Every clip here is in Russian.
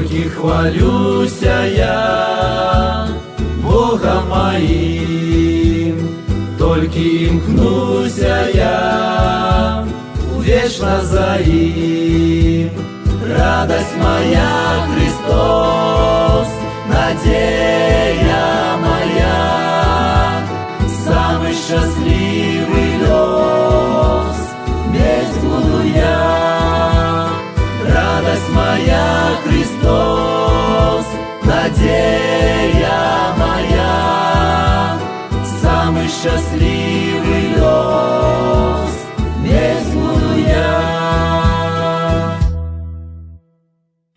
Только хвалюся я Богом моим, только имкнуся я вечно за им. Радость моя, Христос, надея моя, самый счастливый лёс, весь буду я. Радость моя, Христос, надея моя, самый счастливый лёс, весь буду я.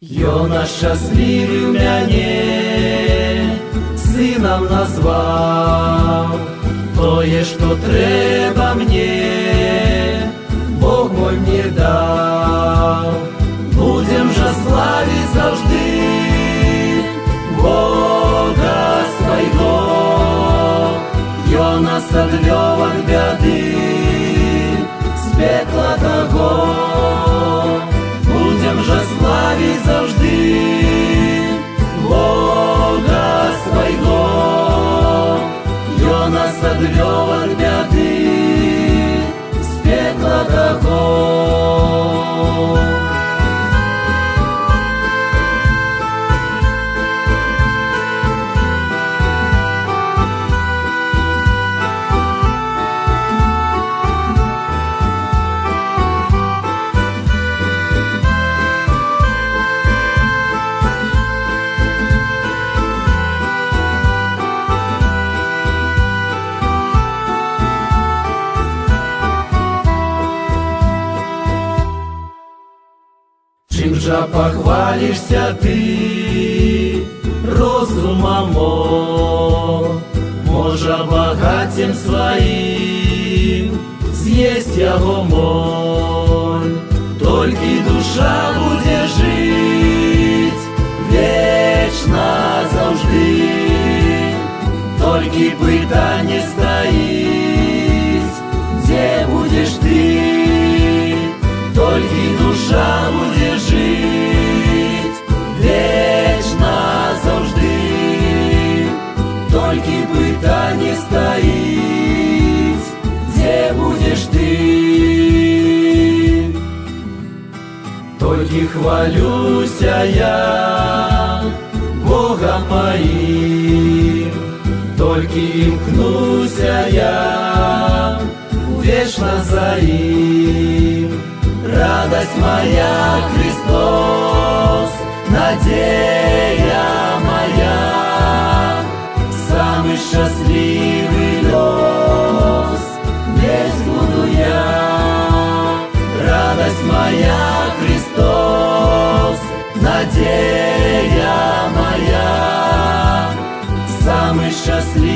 Йона щасливий мяне сином назвав, тое, що треба мне, Бог мой мне дав. Будем же славить завжди Бога свого, Йона одвёв от бяди, з пекла того. Будем же славить завжди Бога свого, Йона одвёв от бяди, з пекла того. Чим же похвалишься ты розумом, може багатцем своим съесть его моль, только душа будет жить вечно завжди, только питание стоит, где будешь ты, только душа будет жить вечно завжди, только питание стоит, где будешь ты. Только хвалюся я Богом моим, только имкнуся я вечно за им. Радость моя, Христос, надея моя, самый счастливый лёс, весь буду я. Радость моя, Христос, надея моя, самый счастливый